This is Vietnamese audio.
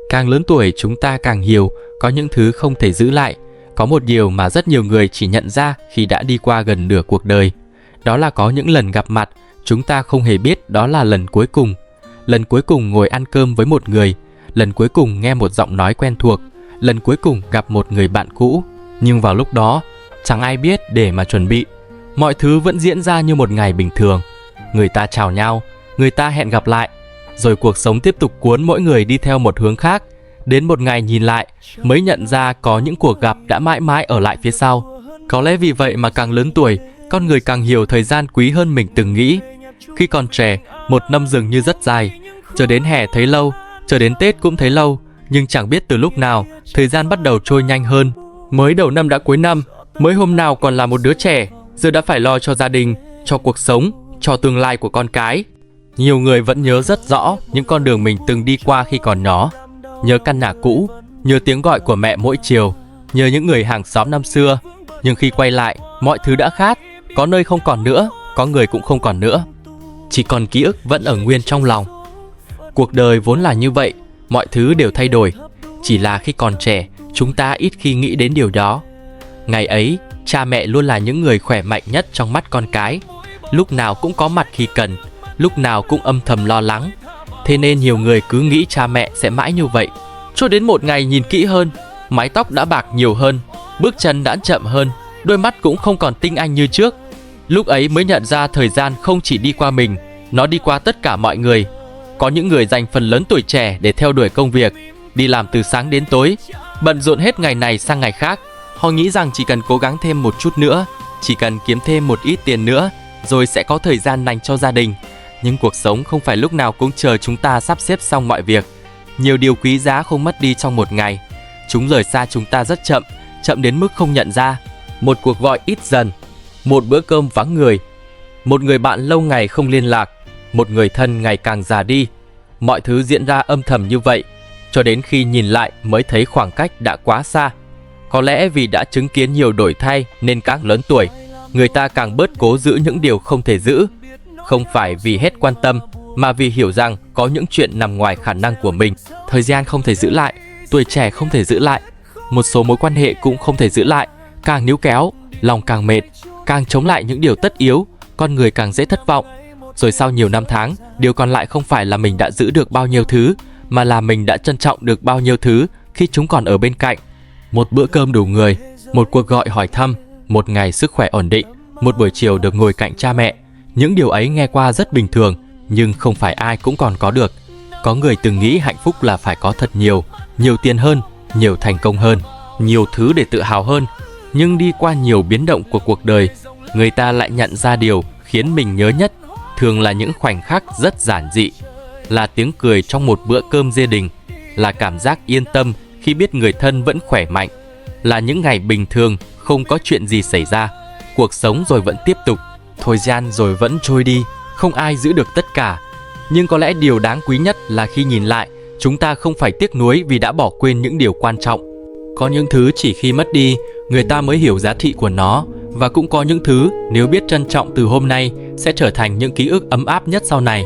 Càng lớn tuổi chúng ta càng hiểu có những thứ không thể giữ lại. Có một điều mà rất nhiều người chỉ nhận ra khi đã đi qua gần nửa cuộc đời. Đó là có những lần gặp mặt chúng ta không hề biết đó là lần cuối cùng. Lần cuối cùng ngồi ăn cơm với một người, lần cuối cùng nghe một giọng nói quen thuộc, lần cuối cùng gặp một người bạn cũ. Nhưng vào lúc đó, chẳng ai biết để mà chuẩn bị. Mọi thứ vẫn diễn ra như một ngày bình thường. Người ta chào nhau, người ta hẹn gặp lại, rồi cuộc sống tiếp tục cuốn mỗi người đi theo một hướng khác. Đến một ngày nhìn lại, mới nhận ra có những cuộc gặp đã mãi mãi ở lại phía sau. Có lẽ vì vậy mà càng lớn tuổi, con người càng hiểu thời gian quý hơn mình từng nghĩ. Khi còn trẻ, một năm dường như rất dài, chờ đến hè thấy lâu, chờ đến Tết cũng thấy lâu. Nhưng chẳng biết từ lúc nào, thời gian bắt đầu trôi nhanh hơn. Mới đầu năm đã cuối năm, mới hôm nào còn là một đứa trẻ, giờ đã phải lo cho gia đình, cho cuộc sống, cho tương lai của con cái. Nhiều người vẫn nhớ rất rõ những con đường mình từng đi qua khi còn nhỏ. Nhớ căn nhà cũ, nhớ tiếng gọi của mẹ mỗi chiều, nhớ những người hàng xóm năm xưa. Nhưng khi quay lại, mọi thứ đã khác. Có nơi không còn nữa, có người cũng không còn nữa. Chỉ còn ký ức vẫn ở nguyên trong lòng. Cuộc đời vốn là như vậy, mọi thứ đều thay đổi. Chỉ là khi còn trẻ, chúng ta ít khi nghĩ đến điều đó. Ngày ấy, cha mẹ luôn là những người khỏe mạnh nhất trong mắt con cái. Lúc nào cũng có mặt khi cần, lúc nào cũng âm thầm lo lắng. Thế nên nhiều người cứ nghĩ cha mẹ sẽ mãi như vậy. Cho đến một ngày nhìn kỹ hơn, mái tóc đã bạc nhiều hơn, bước chân đã chậm hơn, đôi mắt cũng không còn tinh anh như trước. Lúc ấy mới nhận ra thời gian không chỉ đi qua mình, nó đi qua tất cả mọi người. Có những người dành phần lớn tuổi trẻ để theo đuổi công việc, đi làm từ sáng đến tối, bận rộn hết ngày này sang ngày khác. Họ nghĩ rằng chỉ cần cố gắng thêm một chút nữa, chỉ cần kiếm thêm một ít tiền nữa, rồi sẽ có thời gian dành cho gia đình. Nhưng cuộc sống không phải lúc nào cũng chờ chúng ta sắp xếp xong mọi việc. Nhiều điều quý giá không mất đi trong một ngày. Chúng rời xa chúng ta rất chậm, chậm đến mức không nhận ra. Một cuộc gọi ít dần, một bữa cơm vắng người, một người bạn lâu ngày không liên lạc, một người thân ngày càng già đi. Mọi thứ diễn ra âm thầm như vậy, cho đến khi nhìn lại mới thấy khoảng cách đã quá xa. Có lẽ vì đã chứng kiến nhiều đổi thay nên càng lớn tuổi, người ta càng bớt cố giữ những điều không thể giữ. Không phải vì hết quan tâm, mà vì hiểu rằng có những chuyện nằm ngoài khả năng của mình. Thời gian không thể giữ lại, tuổi trẻ không thể giữ lại, một số mối quan hệ cũng không thể giữ lại. Càng níu kéo, lòng càng mệt, càng chống lại những điều tất yếu, con người càng dễ thất vọng. Rồi sau nhiều năm tháng, điều còn lại không phải là mình đã giữ được bao nhiêu thứ, mà là mình đã trân trọng được bao nhiêu thứ khi chúng còn ở bên cạnh. Một bữa cơm đủ người, một cuộc gọi hỏi thăm, một ngày sức khỏe ổn định, một buổi chiều được ngồi cạnh cha mẹ. Những điều ấy nghe qua rất bình thường, nhưng không phải ai cũng còn có được. Có người từng nghĩ hạnh phúc là phải có thật nhiều, nhiều tiền hơn, nhiều thành công hơn, nhiều thứ để tự hào hơn. Nhưng đi qua nhiều biến động của cuộc đời, người ta lại nhận ra điều khiến mình nhớ nhất thường là những khoảnh khắc rất giản dị, là tiếng cười trong một bữa cơm gia đình, là cảm giác yên tâm khi biết người thân vẫn khỏe mạnh, là những ngày bình thường không có chuyện gì xảy ra, cuộc sống rồi vẫn tiếp tục, thời gian rồi vẫn trôi đi, không ai giữ được tất cả. Nhưng có lẽ điều đáng quý nhất là khi nhìn lại, chúng ta không phải tiếc nuối vì đã bỏ quên những điều quan trọng. Có những thứ chỉ khi mất đi, người ta mới hiểu giá trị của nó. Và cũng có những thứ nếu biết trân trọng từ hôm nay sẽ trở thành những ký ức ấm áp nhất sau này.